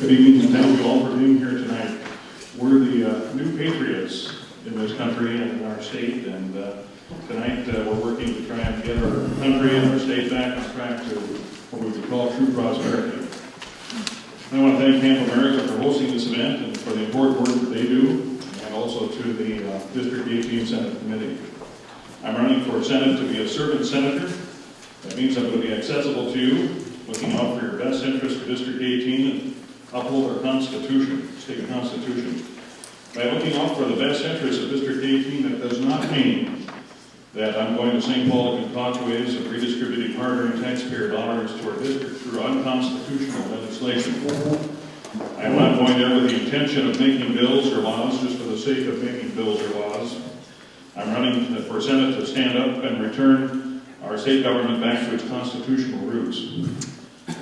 Good evening, and thank you all for being here tonight. We're the new patriots in this country and in our state, and tonight we're working to try and get our country and our state back on track to what we would call true prosperity. I want to thank Camp America for hosting this event and for the important work that they do, and also to the District 18 Senate Committee. I'm running for Senate to be a servant senator. That means I'm going to be accessible to you, looking out for your best interest for District 18 and uphold our Constitution, state Constitution. By looking out for the best interest of District 18, that does not mean that I'm going to St. Paul to concoct ways of redistributing hard-earned taxpayer dollars to our district through unconstitutional legislation. I am not going there with the intention of making bills or laws just for the sake of making bills or laws. I'm running for Senate to stand up and return our state government back to its constitutional roots.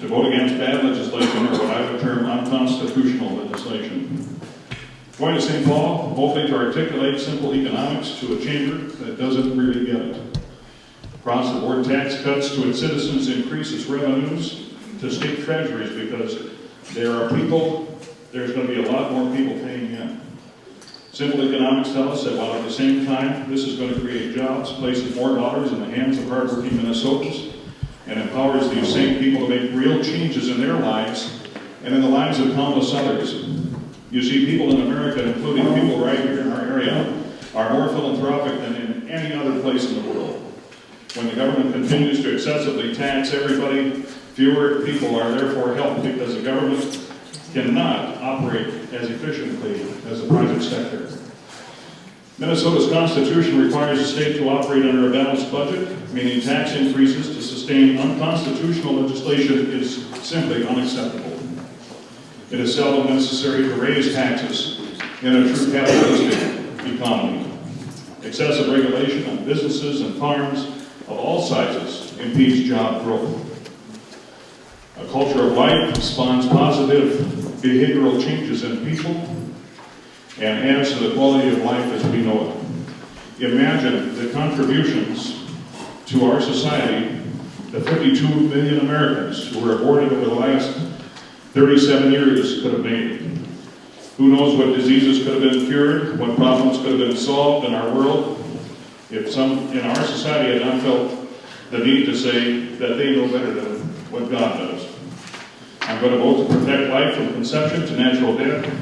To vote against bad legislation, or what I would term unconstitutional legislation. Going to St. Paul, hopefully to articulate simple economics to a chamber that doesn't really get it. Across-the-board tax cuts to its citizens increase its revenues to state treasuries because there are people, there's going to be a lot more people paying in. Simple economics tell us that while at the same time this is going to create jobs, places more dollars in the hands of hardworking Minnesotans, and empowers these same people to make real changes in their lives and in the lives of countless others. You see, people in America, including people right here in our area, are more philanthropic than in any other place in the world. When the government continues to excessively tax everybody, fewer people are therefore helped because the government cannot operate as efficiently as the private sector. Minnesota's Constitution requires the state to operate under a balanced budget, meaning tax increases to sustain unconstitutional legislation is simply unacceptable. It is seldom necessary to raise taxes in a true capitalistic economy. Excessive regulation on businesses and farms of all sizes impedes job growth. A culture of life spawns positive behavioral changes in people and adds to the quality of life as we know it. Imagine the contributions to our society the 52 million Americans who were aborted over the last 37 years could have made. Who knows what diseases could have been cured, what problems could have been solved in our world if some in our society had not felt the need to say that they know better than what God does. I'm going to vote to protect life from conception to natural death.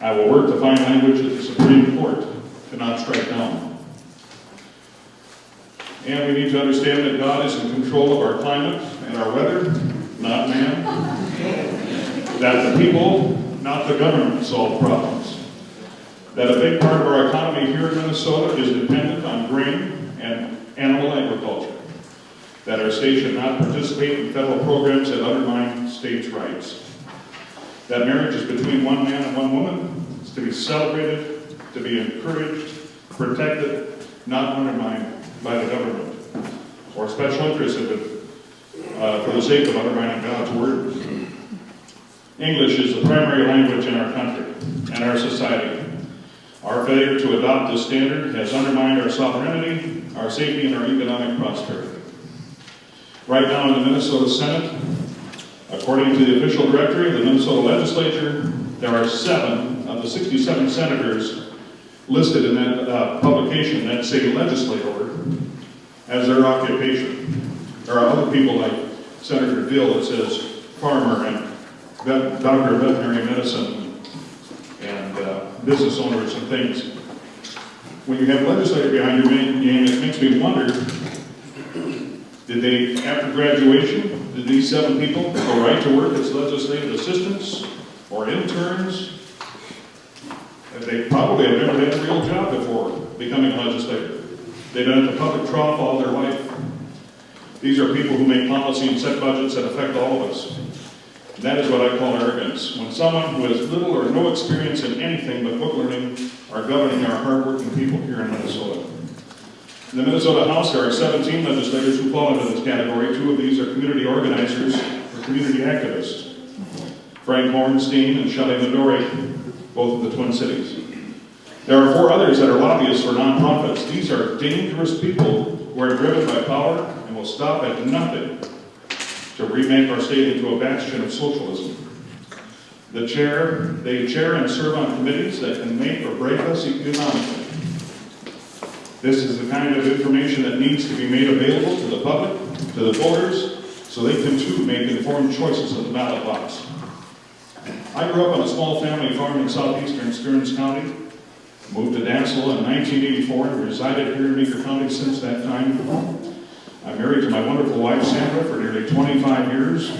I will work to find language that the Supreme Court cannot strike down. And we need to understand that God is in control of our climate and our weather, not man. That the people, not the government, solve problems. That a big part of our economy here in Minnesota is dependent on grain and animal agriculture. That our state should not participate in federal programs that undermine states' rights. That marriage is between one man and one woman. It's to be celebrated, to be encouraged, protected, not undermined by the government or special interests for the sake of undermining God's word. English is the primary language in our country and our society. Our failure to adopt this standard has undermined our sovereignty, our safety, and our economic prosperity. Right now in the Minnesota Senate, according to the official directory of the Minnesota Legislature, there are 7 of the 67 senators listed in that publication that say legislator as their occupation. There are other people like Senator Dill that says farmer and doctor of veterinary medicine and business owners and things. When you have legislator behind your name, it makes me wonder, did they, after graduation, did these 7 people go right to work as legislative assistants or interns? They probably have never had a real job before becoming a legislator. They've been at the public trough all their life. These are people who make policy and set budgets that affect all of us. And that is what I call arrogance. When someone who has little or no experience in anything but book learning are governing our hardworking people here in Minnesota. In the Minnesota House, there are 17 legislators who fall into this category. 2 of these are community organizers or community activists. Frank Hornstein and Shelley Midori, both of the Twin Cities. There are 4 others that are lobbyists for nonprofits. These are dangerous people who are driven by power and will stop at nothing to remake our state into a bastion of socialism. They chair and serve on committees that can make or break us economically. This is the kind of information that needs to be made available to the public, to the voters, so they can too make informed choices at the ballot box. I grew up on a small family farm in southeastern Stearns County, moved to Dassel in 1984 and resided here in Meeker County since that time. I'm married to my wonderful wife Sandra for nearly 25 years.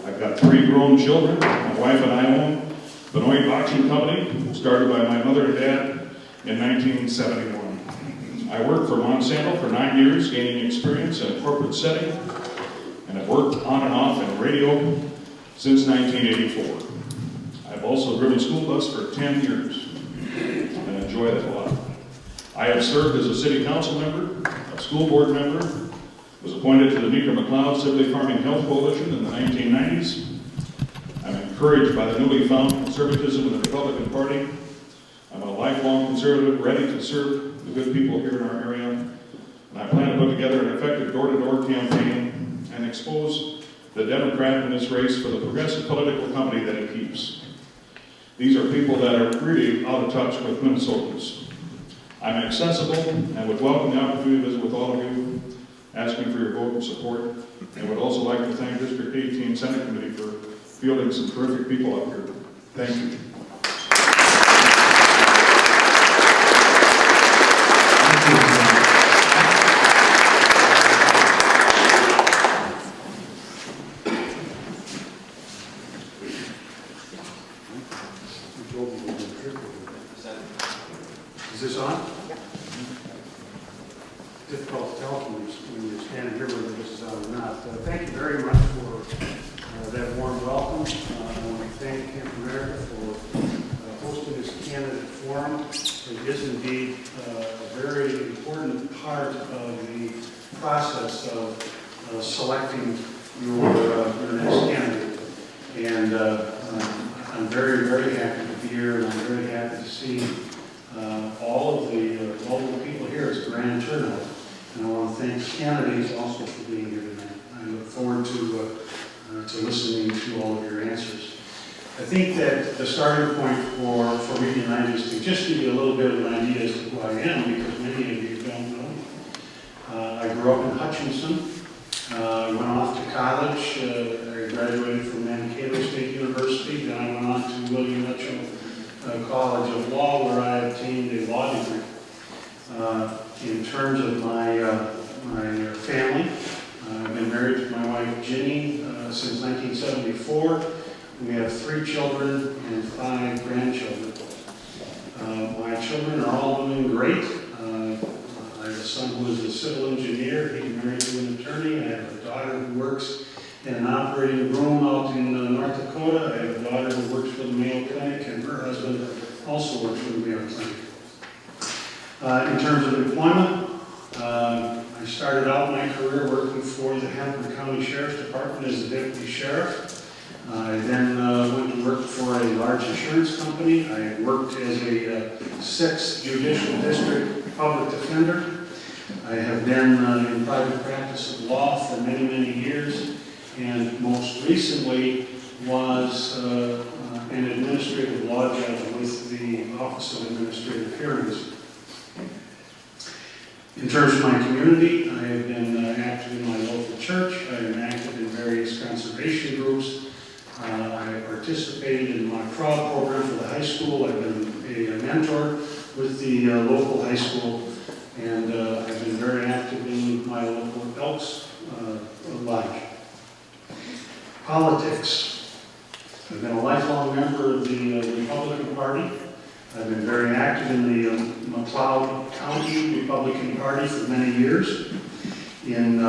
I've got 3 grown children. My wife and I own Benoit Boxing Company, started by my mother and dad in 1971. I worked for Monsanto for 9 years, gaining experience in a corporate setting, and I've worked on and off in radio since 1984. I've also driven school bus for 10 years, and enjoy that a lot. I have served as a city council member, a school board member, was appointed to the Meeker-McLeod Sibley Farming Health Coalition in the 1990s. I'm encouraged by the newly found conservatism in the Republican Party. I'm a lifelong conservative, ready to serve the good people here in our area, and I plan to put together an effective door-to-door campaign and expose the Democrat in this race for the progressive political company that he keeps. These are people that are really out of touch with Minnesotans. I'm accessible and would welcome the opportunity to visit with all of you, asking for your vote and support, and would also like to thank District 18 Senate Committee for fielding some terrific people up here. Thank you. Is this on? Yeah. Difficult to tell when you're standing here whether this is on or not. Thank you very much for that warm welcome. I want to thank Camp America for hosting this candidate forum. It is indeed a very important part of the process of selecting your next candidate. And I'm very, very happy to be here, and I'm very happy to see all of the local people here. It's a grand turnout, and I want to thank candidates also for being here tonight. I look forward to listening to all of your answers. I think that the starting point for me tonight is to just give you a little bit of an idea as to who I am, because many of you don't know. I grew up in Hutchinson. I went off to college. I graduated from Mankato State University. Then I went on to William Mitchell College of Law, where I obtained a law degree. In terms of my family, I've been married to my wife Ginny since 1974. We have 3 children and 5 grandchildren. My children are all doing great. I have a son who is a civil engineer. He's married to an attorney. I have a daughter who works in an operating room out in North Dakota. I have a daughter who works for the Mayo Clinic, and her husband also works for the Mayo Clinic. In terms of employment, I started out my career working for the Hennepin County Sheriff's Department as a deputy sheriff. I then went to work for a large insurance company. I worked as a 6th Judicial District Public Defender. I have been in private practice of law for many, many years, and most recently was an administrative law judge with the Office of Administrative Hearings. In terms of my community, I have been active in my local church. I am active in various conservation groups. I participated in my CRAW program for the high school. I've been a mentor with the local high school, and I've been very active in my local Elks Lodge. Politics. I've been a lifelong member of the Republican Party. I've been very active in the McLeod County Republican Party for many years. In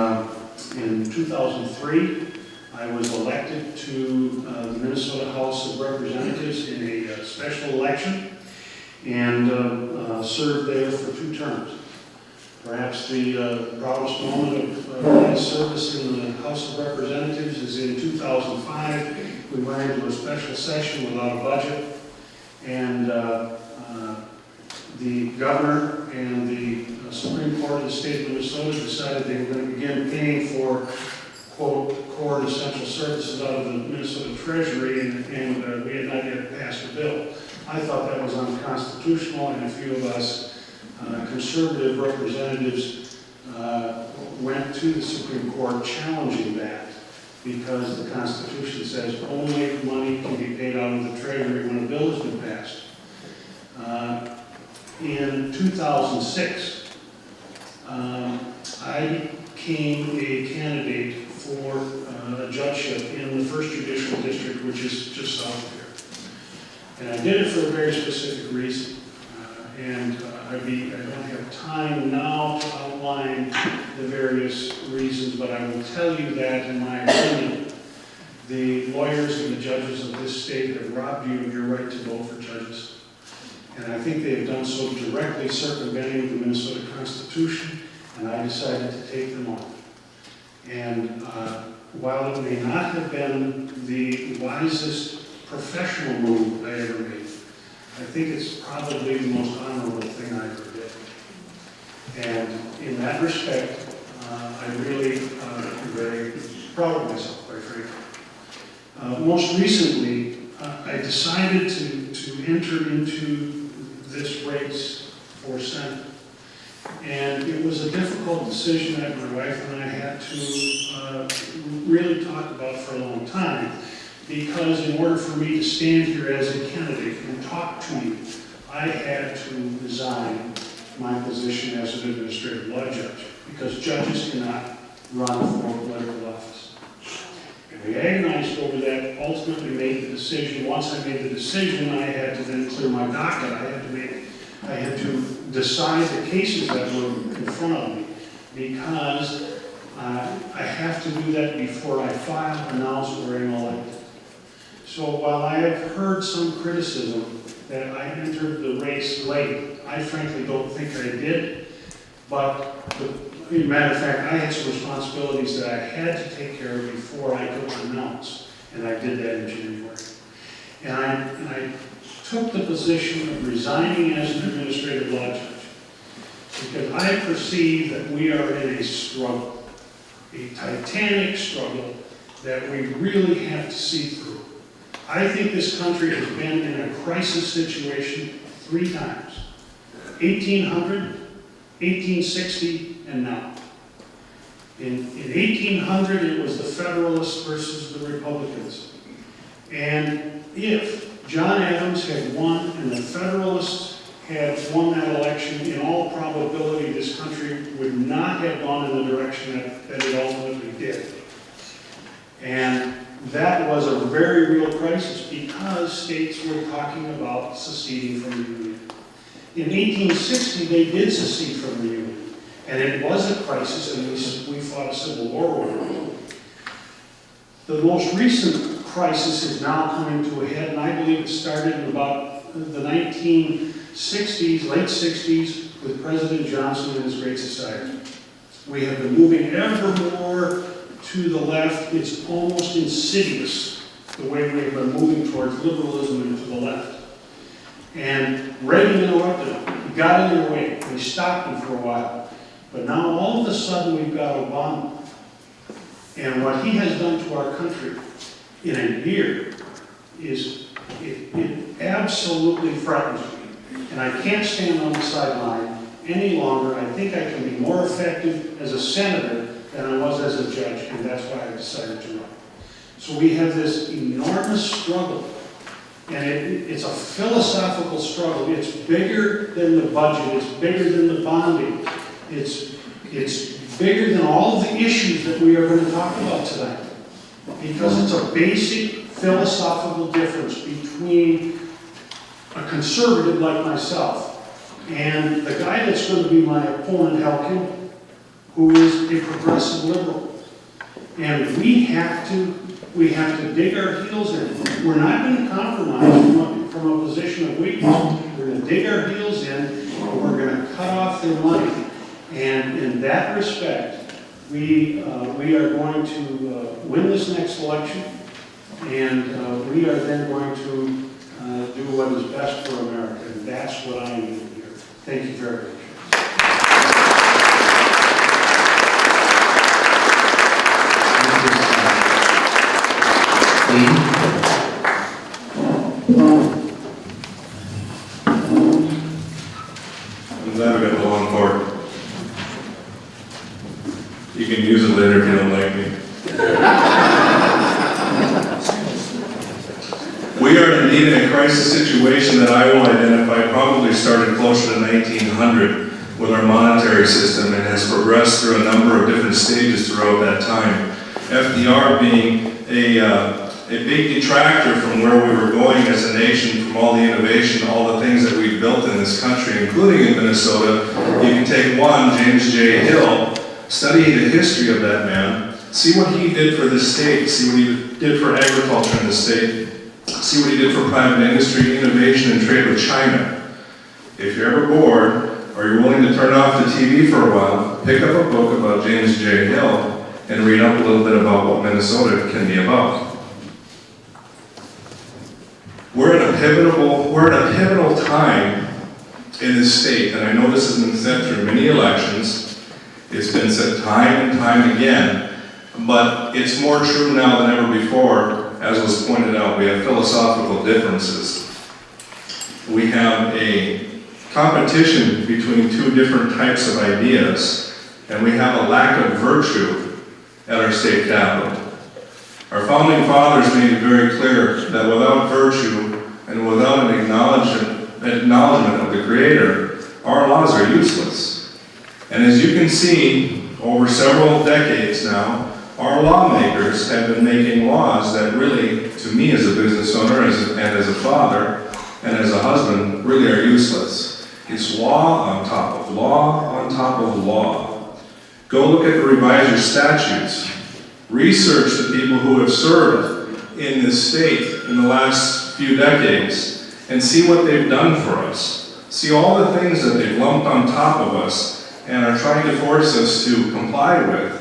2003, I was elected to the Minnesota House of Representatives in a special election, and served there for 2 terms. Perhaps the proudest moment of my service in the House of Representatives is in 2005. We went into a special session without a budget, and the governor and the Supreme Court of the state of Minnesota decided they were going to begin paying for quote, core and essential services out of the Minnesota Treasury, and we had not yet passed a bill. I thought that was unconstitutional, and a few of us conservative representatives went to the Supreme Court challenging that, because the Constitution says only money can be paid out of the Treasury when a bill has been passed. In 2006, I became a candidate for a judgeship in the 1st Judicial District, which is just south of here. And I did it for a very specific reason. I don't have time now to outline the various reasons, but I will tell you that, in my opinion, the lawyers and the judges of this state have robbed you of your right to vote for judges. And I think they have done so directly circumventing the Minnesota Constitution, and I decided to take them on. And while it may not have been the wisest professional move I ever made, I think it's probably the most honorable thing I ever did. And in that respect, I really am very proud of myself, quite frankly. Most recently, I decided to enter into this race for Senate. And it was a difficult decision that my wife and I had to really talk about for a long time, because in order for me to stand here as a candidate and talk to you, I had to resign my position as an administrative law judge, because judges cannot run for political office. And we agonized over that, ultimately made the decision. Once I made the decision, I had to then clear my docket. I had to decide the cases that were in front of me, because I have to do that before I file, announce, or am elected. So while I have heard some criticism that I entered the race late, I frankly don't think I did. But as a matter of fact, I had some responsibilities that I had to take care of before I could announce, and I did that in January. And I took the position of resigning as an administrative law judge because I perceive that we are in a struggle, a titanic struggle that we really have to see through. I think this country has been in a crisis situation 3 times: 1800, 1860, and now. In 1800, it was the Federalists versus the Republicans. And if John Adams had won and the Federalists had won that election, in all probability, this country would not have gone in the direction that it ultimately did. And that was a very real crisis because states were talking about seceding from the Union. In 1860, they did secede from the Union, and it was a crisis, and we fought a civil war over it. The most recent crisis is now coming to a head, and I believe it started in about the 1960s, late 60s, with President Johnson and his Great Society. We have been moving ever more to the left. It's almost insidious the way we have been moving towards liberalism and to the left. And Reagan interrupted him. He got in their way. They stopped him for a while. But now all of a sudden we've got Obama. And what he has done to our country in a year is, it absolutely frightens me. And I can't stand on the sideline any longer. I think I can be more effective as a senator than I was as a judge, and that's why I decided to run. So we have this enormous struggle, and it's a philosophical struggle. It's bigger than the budget. It's bigger than the bonding. It's bigger than all of the issues that we are going to talk about tonight, because it's a basic philosophical difference between a conservative like myself and the guy that's going to be my opponent, Halkin, who is a progressive liberal. And we have to dig our heels in. We're not going to compromise from a position of weakness. We're going to dig our heels in, and we're going to cut off their money. And in that respect, we are going to win this next election, and we are then going to do what is best for America. And that's what I am doing here. Thank you very much. Thank you, I'm glad we got the long cord. You can use it later if you don't like me. We are indeed in a crisis situation that I will identify probably started closer to 1900 with our monetary system and has progressed through a number of different stages throughout that time. FDR being a big detractor from where we were going as a nation, from all the innovation, all the things that we've built in this country, including in Minnesota. You can take one, James J. Hill, study the history of that man, see what he did for this state, see what he did for agriculture in the state, see what he did for private industry, innovation, and trade with China. If you're ever bored, or you're willing to turn off the TV for a while, pick up a book about James J. Hill and read up a little bit about what Minnesota can be about. We're in a pivotal time in this state, and I know this has been said through many elections. It's been said time and time again, but it's more true now than ever before. As was pointed out, we have philosophical differences. We have a competition between two different types of ideas, and we have a lack of virtue at our state capitol. Our founding fathers made it very clear that without virtue and without an acknowledgement of the Creator, our laws are useless. And as you can see, over several decades now, our lawmakers have been making laws that really, to me as a business owner and as a father and as a husband, really are useless. It's law on top of law on top of law. Go look at the revised statutes. Research the people who have served in this state in the last few decades and see what they've done for us. See all the things that they've lumped on top of us and are trying to force us to comply with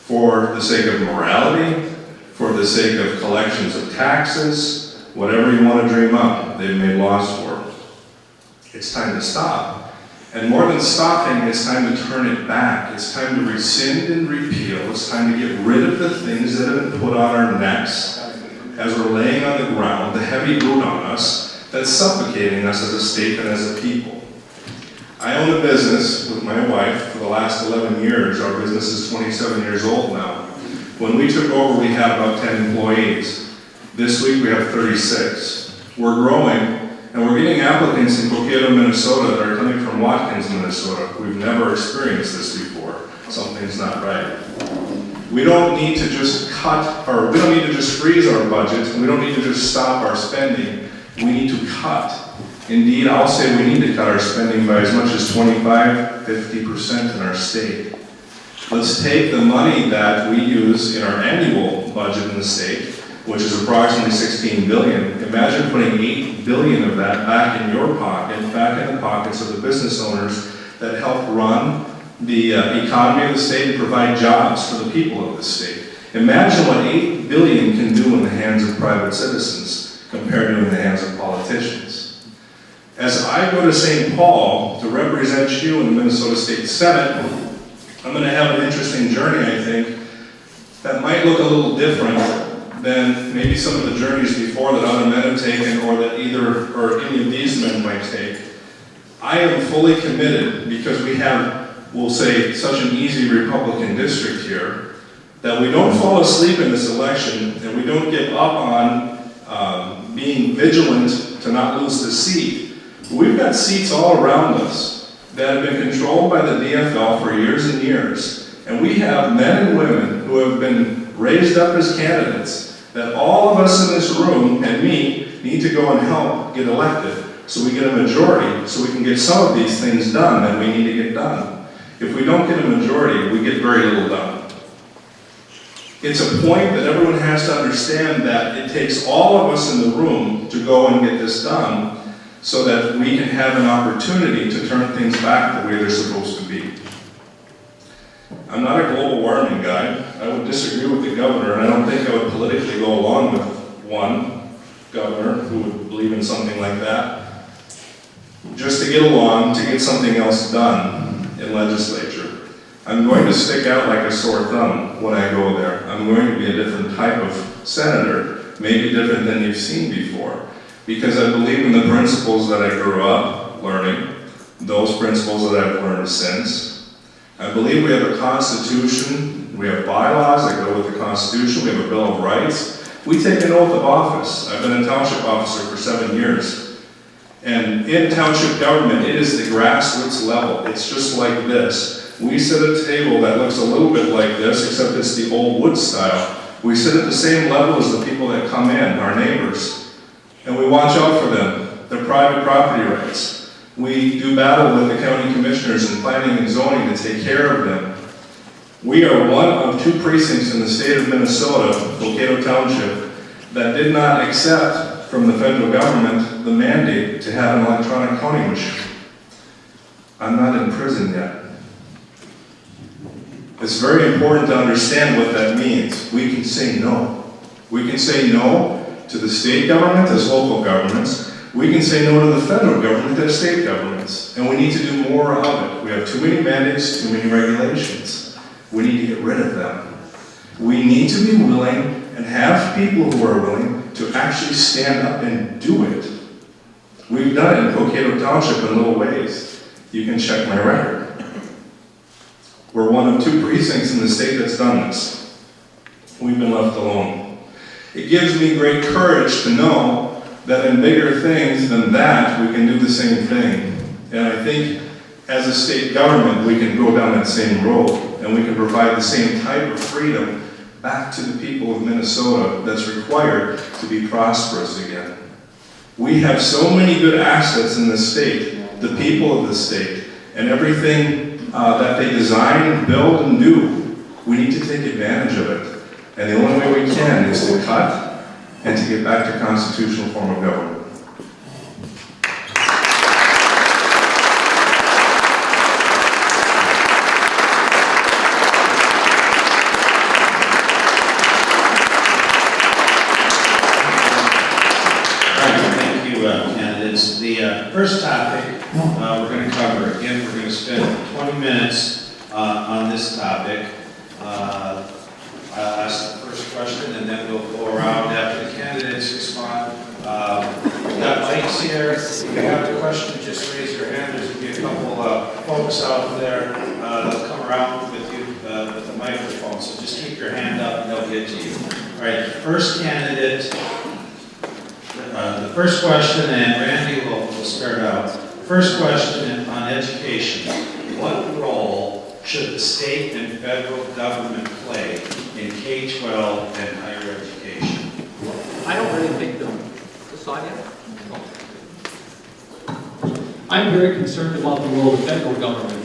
for the sake of morality, for the sake of collections of taxes, whatever you want to dream up, they've made laws for. It's time to stop. And more than stopping, it's time to turn it back. It's time to rescind and repeal. It's time to get rid of the things that have been put on our necks as we're laying on the ground, the heavy boot on us that's suffocating us as a state and as a people. I own a business with my wife for the last 11 years. Our business is 27 years old now. When we took over, we had about 10 employees. This week, we have 36. We're growing, and we're getting applicants in Coquito, Minnesota that are coming from Watkins, Minnesota. We've never experienced this before. Something's not right. We don't need to just we don't need to just freeze our budgets. We don't need to just stop our spending. We need to cut. Indeed, I'll say we need to cut our spending by as much as 25, 50% in our state. Let's take the money that we use in our annual budget in the state, which is approximately $16 billion. Imagine putting $8 billion of that back in your pocket, back in the pockets of the business owners that help run the economy of the state and provide jobs for the people of the state. Imagine what $8 billion can do in the hands of private citizens compared to in the hands of politicians. As I go to St. Paul to represent you in the Minnesota State Senate, I'm going to have an interesting journey, I think, that might look a little different than maybe some of the journeys before that other men have taken or that either or any of these men might take. I am fully committed because we have, we'll say, such an easy Republican district here that we don't fall asleep in this election and we don't give up on being vigilant to not lose the seat. We've got seats all around us that have been controlled by the DFL for years and years. And we have men and women who have been raised up as candidates that all of us in this room and me need to go and help get elected so we get a majority, so we can get some of these things done that we need to get done. If we don't get a majority, we get very little done. It's a point that everyone has to understand that it takes all of us in the room to go and get this done so that we can have an opportunity to turn things back the way they're supposed to be. I'm not a global warming guy. I would disagree with the governor, and I don't think I would politically go along with one governor who would believe in something like that, just to get along, to get something else done in legislature. I'm going to stick out like a sore thumb when I go there. I'm going to be a different type of senator may be different than you've seen before. Because I believe in the principles that I grew up learning, those principles that I've learned since. I believe we have a constitution, we have bylaws that go with the constitution, we have a Bill of Rights. We take an oath of office. I've been a township officer for 7 years. And in township government, it is the grassroots level. It's just like this. We sit at a table that looks a little bit like this, except it's the old wood style. We sit at the same level as the people that come in, our neighbors. And we watch out for them, their private property rights. We do battle with the county commissioners in planning and zoning to take care of them. We are one of 2 precincts in the state of Minnesota, Volcano Township, that did not accept from the federal government the mandate to have an electronic counting machine. I'm not in prison yet. It's very important to understand what that means. We can say no. We can say no to the state government as local governments. We can say no to the federal government as state governments. And we need to do more of it. We have too many mandates, too many regulations. We need to get rid of them. We need to be willing and have people who are willing to actually stand up and do it. We've done it in Volcano Township in little ways. You can check my record. We're one of 2 precincts in the state that's done this. We've been left alone. It gives me great courage to know that in bigger things than that, we can do the same thing. And I think as a state government, we can go down that same road, and we can provide the same type of freedom back to the people of Minnesota that's required to be prosperous again. We have so many good assets in the state, the people of the state, and everything that they design, build, and do. We need to take advantage of it. And the only way we can is to cut and to get back to constitutional form of government. The first topic we're going to cover, again, we're going to spend 20 minutes on this topic. I'll ask the first question and then we'll go around after the candidates respond. We've got mics here. If you have a question, just raise your hand. There's going to be a couple folks out there that'll come around with you with the microphone. So just keep your hand up and they'll get to you. All right, first candidate. The first question, and Randy will start out. First question on education. What role should the state and federal government play in K-12 and higher education? I don't really think I'm very concerned about the role the federal government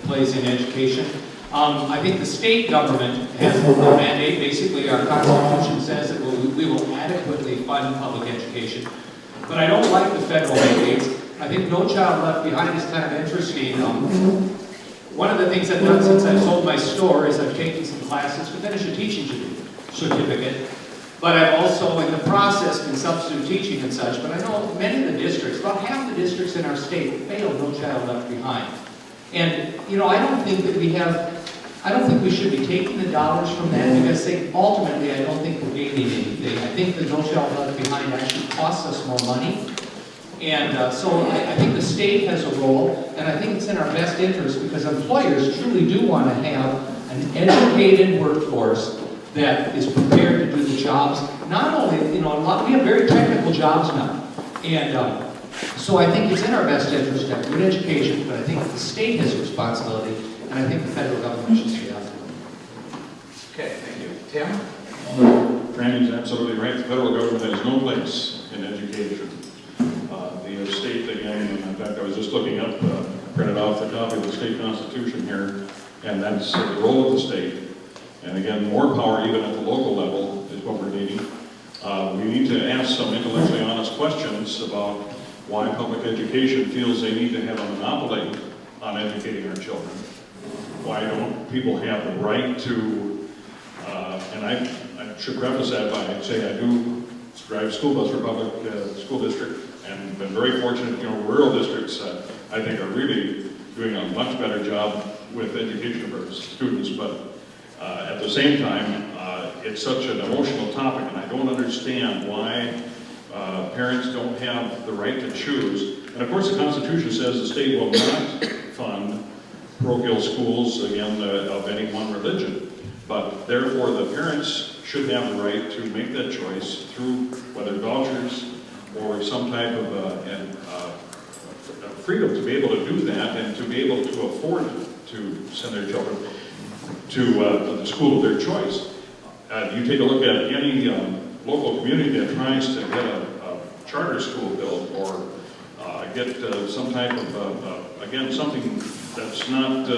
plays in education. I think the state government has a mandate. Basically, our Constitution says that we will adequately fund public education. But I don't like the federal mandates. I think No Child Left Behind is kind of interesting. One of the things I've done since I sold my store is I've taken some classes to finish a teaching certificate. But I've also, in the process, been substitute teaching and such. But I know many of the districts, about half the districts in our state, fail No Child Left Behind. And, you know, I don't think we should be taking the dollars from that because ultimately I don't think we're gaining anything. I think the No Child Left Behind actually costs us more money. And so I think the state has a role, and I think it's in our best interest because employers truly do want to have an educated workforce that is prepared to do the jobs. Not only, you know, we have very technical jobs now. And so I think it's in our best interest to have good education, but I think the state has a responsibility, and I think the federal government should stay out of it. Okay, thank you. Tim? Randy's absolutely right. The federal government has no place in education. The state, again, in fact, I was just looking up, printed off the copy of the state constitution here, and that's the role of the state. And again, more power even at the local level is what we're needing. We need to ask some intellectually honest questions about why public education feels they need to have a monopoly on educating our children. Why don't people have the right to, and I should preface that by saying I do drive school bus for public school district and been very fortunate, you know, rural districts I think are really doing a much better job with education for students, but at the same time, it's such an emotional topic, and I don't understand why parents don't have the right to choose. And of course, the Constitution says the state will not fund parochial schools, again, of any one religion. But therefore, the parents should have the right to make that choice through whether vouchers or some type of freedom to be able to do that and to be able to afford to send their children to the school of their choice. You take a look at any local community that tries to get a charter school built or get some type of, again, something that's not,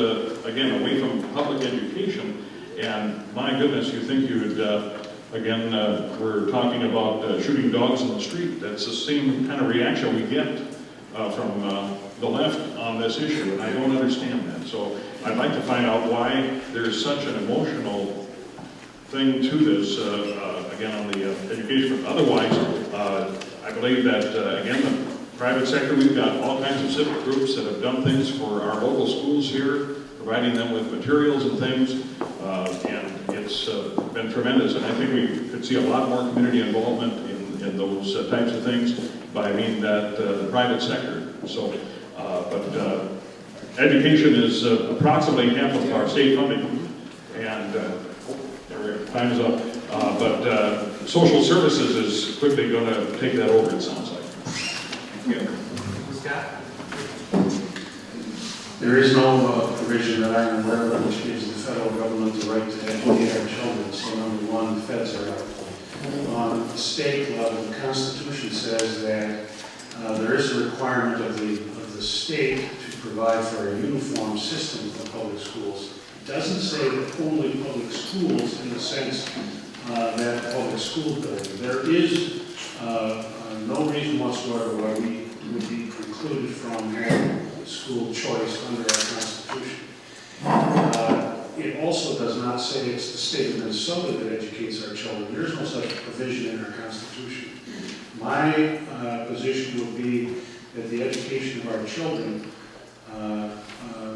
again, away from public education. And my goodness, you think you would, again, we're talking about shooting dogs in the street. That's the same kind of reaction we get from the left on this issue, and I don't understand that. So I'd like to find out why there's such an emotional thing to this, again, on the education. Otherwise, I believe that, again, the private sector, we've got all kinds of civic groups that have done things for our local schools here, providing them with materials and things, and it's been tremendous. And I think we could see a lot more community involvement in those types of things by meaning that the private sector. So, but education is approximately half of our state funding, and time is up. But social services is quickly going to take that over, it sounds like. Thank you. Scott? There is no provision that I'm aware of which gives the federal government the right to educate our children. So number one, the feds are out. On the state level, the Constitution says that there is a requirement of the state to provide for a uniform system for public schools. It doesn't say that only public schools in the sense that public school building. There is no reason whatsoever why we would be precluded from having school choice under our Constitution. It also does not say it's the state of Minnesota that educates our children. There is no such provision in our Constitution. My position would be that the education of our children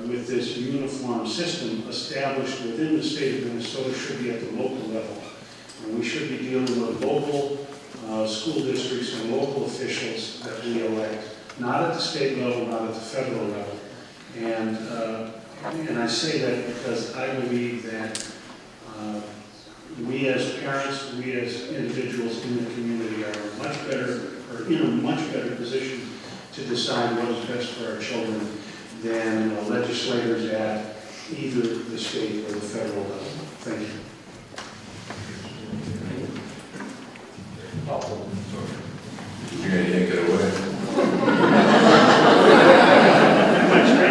with this uniform system established within the state of Minnesota should be at the local level. And we should be dealing with local school districts and local officials that we elect, not at the state level, not at the federal level. And I say that because I believe that we as parents, we as individuals in the community are much better, or in a much better position to decide what is best for our children than legislators at either the state or the federal level. Thank you. You're going to yank it away.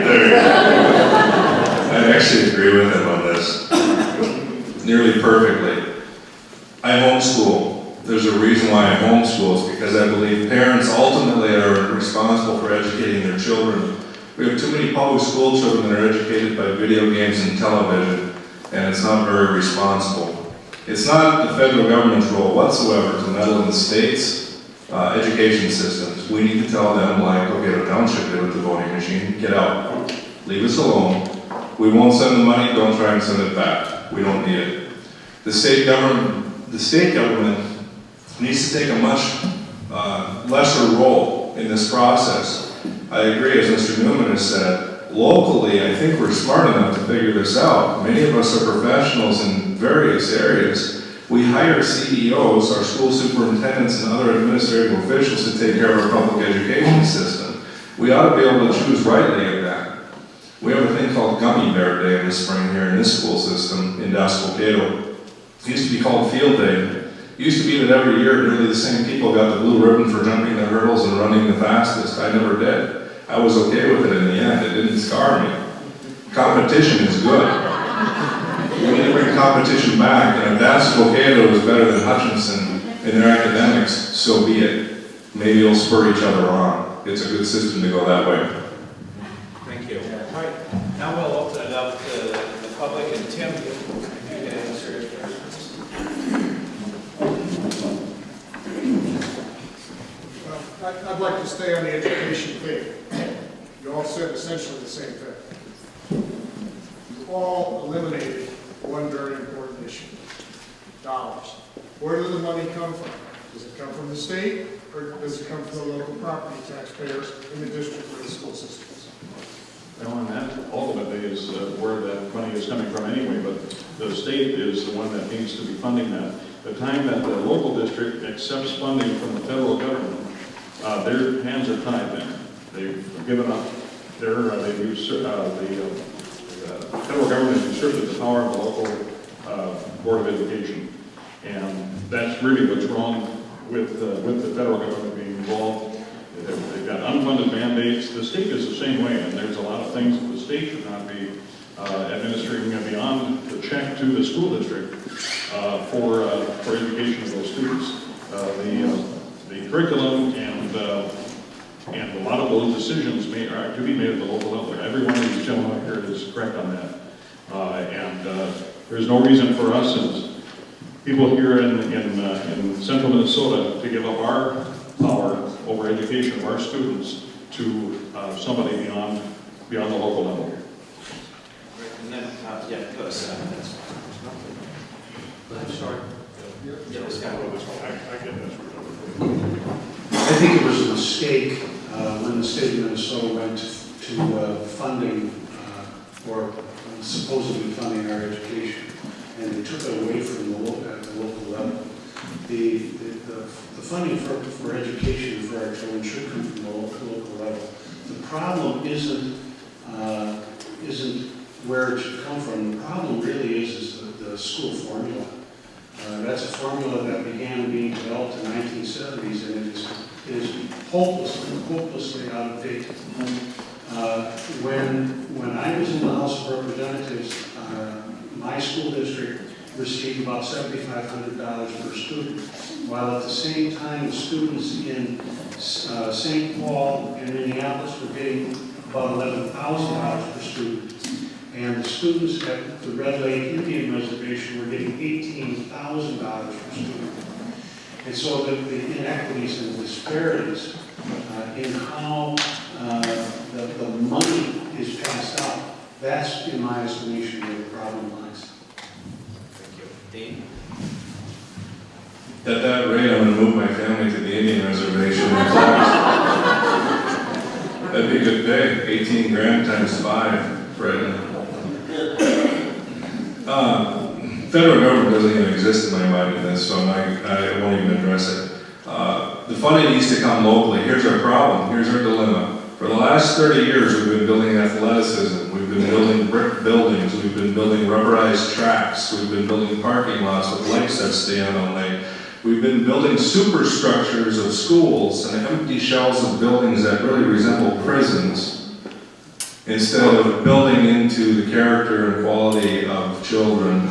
There you go. I actually agree with him on this. Nearly perfectly. I homeschool. There's a reason why I homeschool. It's because I believe parents ultimately are responsible for educating their children. We have too many public school children that are educated by video games and television, and it's not very responsible. It's not the federal government's role whatsoever to meddle in the state's education systems. We need to tell them, like, okay, the township did with the voting machine, get out. Leave us alone. We won't send the money, don't try and send it back. We don't need it. The state government needs to take a much lesser role in this process. I agree, as Mr. Newman has said, locally, I think we're smart enough to figure this out. Many of us are professionals in various areas. We hire CEOs, our school superintendents, and other administrative officials to take care of our public education system. We ought to be able to choose rightly at that. We have a thing called Gummy Bear Day in the spring here in this school system in Dassel. It used to be called Field Day. It used to be that every year nearly the same people got the blue ribbon for jumping the hurdles and running the fastest. I never did. I was okay with it in the end. It didn't scar me. Competition is good. We need to bring competition back, and if Dassel is better than Hutchinson in their academics, so be it. Maybe it'll spur each other on. It's a good system to go that way. Thank you. All right, now we'll open it up to the public, and Tim, you can answer your questions. I'd like to stay on the education theme. You all said essentially the same thing. You all eliminated one very important issue. dollars. Where does the money come from? Does it come from the state, or does it come from the local property taxpayers in the district or the school systems? Well, and that ultimately is where that money is coming from anyway, but the state is the one that needs to be funding that. The time that the local district accepts funding from the federal government, their hands are tied then. They've given up they've usurped, the federal government has usurped the power of the local Board of Education. And that's really what's wrong with the federal government being involved. They've got unfunded mandates. The state is the same way, and there's a lot of things that the state should not be administering beyond the check to the school district for education of those students. The curriculum and a lot of those decisions are to be made at the local level. Every one of these gentlemen here is correct on that. There's no reason for us as people here in central Minnesota to give up our power over education of our students to somebody beyond the local level. And then, yeah, go ahead. I'm sorry. Yeah, this guy. I get this. I think it was a mistake when the state of Minnesota went to funding or supposedly funding our education, and they took it away from at the local level. The funding for education for our children should come from the local level. The problem isn't where it should come from. The problem really is the school formula. That's a formula that began being developed in the 1970s, and it is hopelessly out of date. When I was in the House of Representatives, my school district received about $7,500 per student, while at the same time the students in St. Paul and Minneapolis were getting about $11,000 per student. And the students at the Red Lake Indian Reservation were getting $18,000 per student. And so the inequities and disparities in how the money is passed out, that's, in my estimation, where the problem lies. Thank you. Dean? At that rate, I'm going to move my family to the Indian Reservation. That'd be a good pay, 18 grand times 5 right now. Federal government doesn't even exist in my mind in this, so I won't even address it. The funding needs to come locally. Here's our problem. Here's our dilemma. For the last 30 years, we've been building athleticism. We've been building brick buildings. We've been building rubberized tracks. We've been building parking lots with lights that stand on lake. We've been building superstructures of schools and empty shells of buildings that really resemble prisons, instead of building into the character and quality of children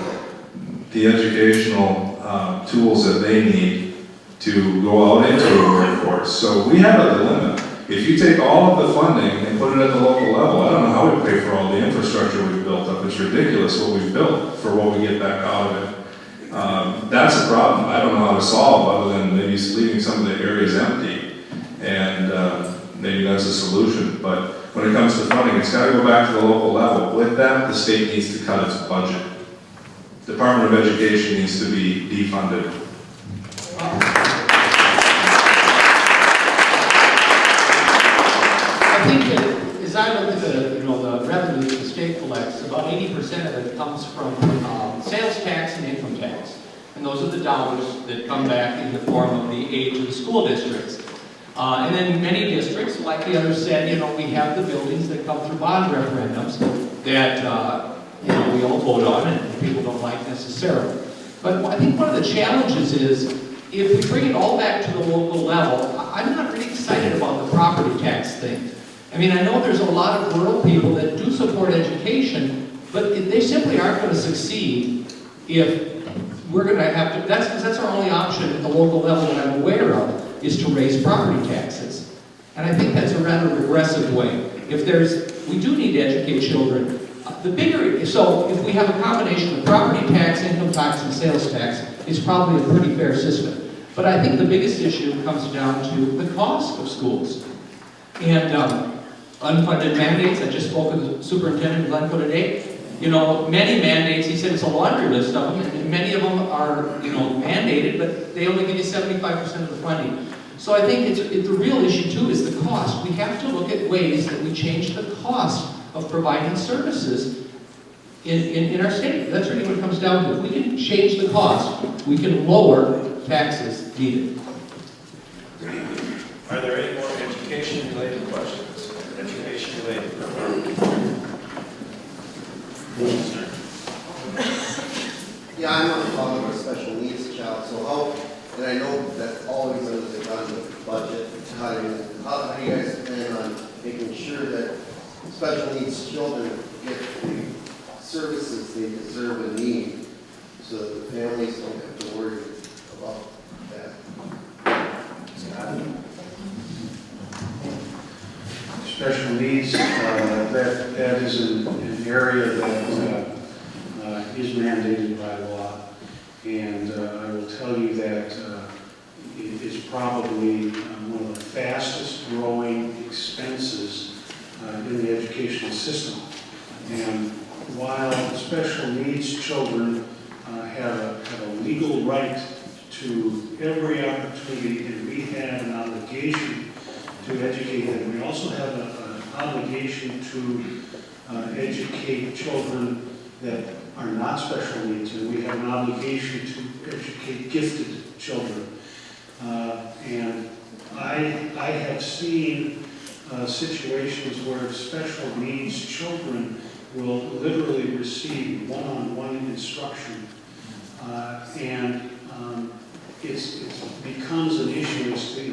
the educational tools that they need to go out into the workforce. So we have a dilemma. If you take all of the funding and put it at the local level, I don't know how we pay for all the infrastructure we've built up. It's ridiculous what we've built for what we get back out of it. That's a problem I don't know how to solve, other than maybe leaving some of the areas empty, and maybe that's a solution. But when it comes to funding, it's got to go back to the local level. With that, the state needs to cut its budget. Department of Education needs to be defunded. I think that, as I look at the revenue that the state collects, about 80% of it comes from sales tax and income tax. And those are the dollars that come back in the form of the aid to the school districts. And then many districts, like the others said, we have the buildings that come through bond referendums that we all vote on and people don't like necessarily. But I think one of the challenges is, if we bring it all back to the local level, I'm not really excited about the property tax thing. I mean, I know there's a lot of rural people that do support education, but they simply aren't going to succeed if we're going to have to, that's our only option at the local level that I'm aware of, is to raise property taxes. And I think that's a rather regressive way. We do need to educate children. So if we have a combination of property tax, income tax, and sales tax, it's probably a pretty fair system. But I think the biggest issue comes down to the cost of schools. And unfunded mandates, I just spoke with the superintendent of Glencoe today. many mandates, he said it's a laundry list of them, and many of them are, mandated, but they only give you 75% of the funding. So I think the real issue too is the cost. We have to look at ways that we change the cost of providing services in our state. That's really what it comes down to. If we can change the cost, we can lower taxes needed. Are there any more education-related questions? Education-related. Yeah, I'm not a father of a special needs child, so and I know that always under the budget, how do you guys plan on making sure that special needs children get the services they deserve and need, so that the families don't have to worry about that? Special needs, that is an area that is mandated by law. And I will tell you that it is probably one of the fastest growing expenses in the educational system. And while special needs children have a legal right to every opportunity, and we have an obligation to educate them, we also have an obligation to educate children that are not special needs, and we have an obligation to educate gifted children. And I have seen situations where special needs children will literally receive one-on-one instruction, and it becomes an issue as to,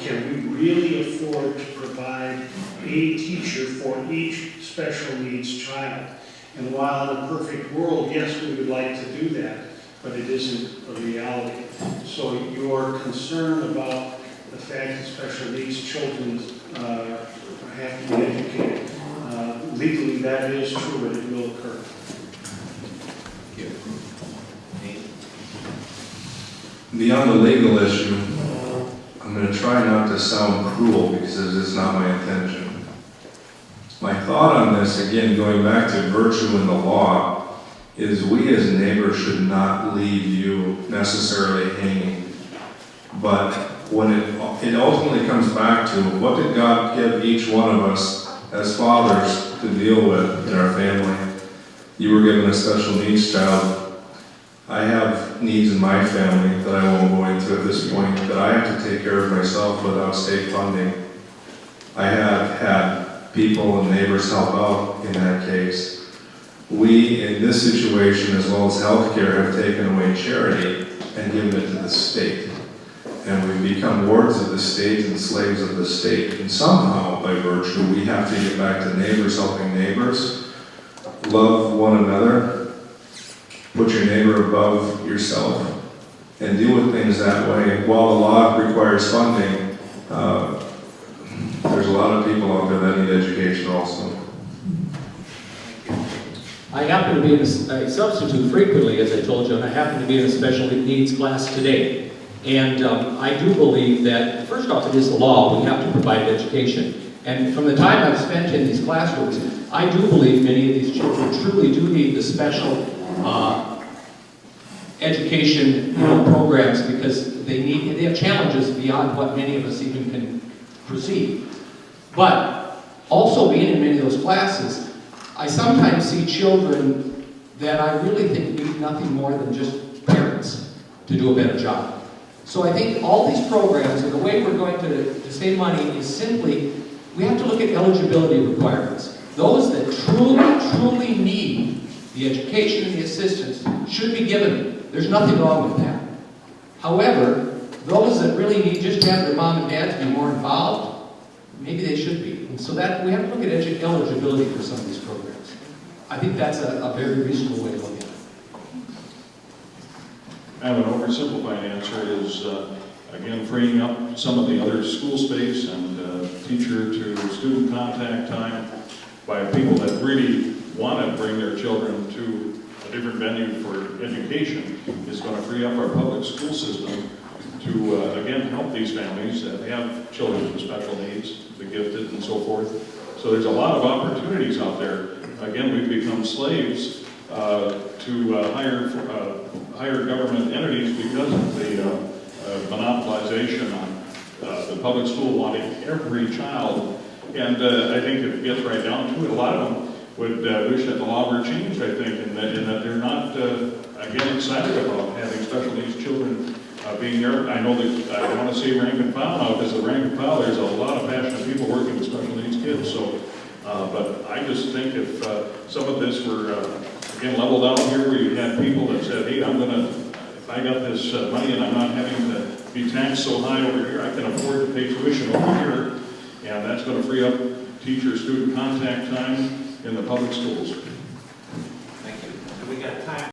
can we really afford to provide a teacher for each special needs child? And while in a perfect world, yes, we would like to do that, but it isn't a reality. So your concern about the fact that special needs children have to be educated, legally that is true, and it will occur. Beyond the legal issue, I'm going to try not to sound cruel because it is not my intention. My thought on this, again, going back to virtue in the law, is we as neighbors should not leave you necessarily hanging. But when it ultimately comes back to what did God give each one of us as fathers to deal with in our family? You were given a special needs child. I have needs in my family that I won't go into at this point that I have to take care of myself without state funding. I have had people and neighbors help out in that case. We, in this situation, as well as healthcare, have taken away charity and given it to the state. And we've become wards of the state and slaves of the state. And somehow, by virtue, we have to get back to neighbors helping neighbors, love one another, put your neighbor above yourself, and deal with things that way. While the law requires funding, there's a lot of people out there that need education also. I happen to be in a substitute frequently, as I told you, and I happen to be in a special needs class today. And I do believe that, first off, it is the law. We have to provide education. And from the time I've spent in these classrooms, I do believe many of these children truly do need the special education programs, because they have challenges beyond what many of us even can perceive. But also being in many of those classes, I sometimes see children that I really think need nothing more than just parents to do a better job. So I think all these programs, and the way we're going to save money is simply, we have to look at eligibility requirements. Those that truly need the education and the assistance should be given. There's nothing wrong with that. However, those that really need just to have their mom and dad to be more involved, maybe they should be. And so that we have to look at eligibility for some of these programs. I think that's a very reasonable way to look at it. I have an oversimplified answer is, again, freeing up some of the other school space and teacher to student contact time by people that really want to bring their children to a different venue for education is going to free up our public school system to, again, help these families that have children with special needs, the gifted and so forth. So there's a lot of opportunities out there again, we've become slaves to higher government entities because of the monopolization on the public school wanting every child. And I think if it gets right down to it, a lot of them would wish that the law were changed, I think, in that they're not, again, excited about having special needs children being there. I know that I want to say rank and file now, because the rank and file, there's a lot of passionate people working with special needs kids. So, but I just think if some of this were, again, leveled out here, where you had people that said, hey, if I got this money and I'm not having to be taxed so high over here, I can afford to pay tuition over here, and that's going to free up teacher-student contact time in the public schools. Thank you. And we got time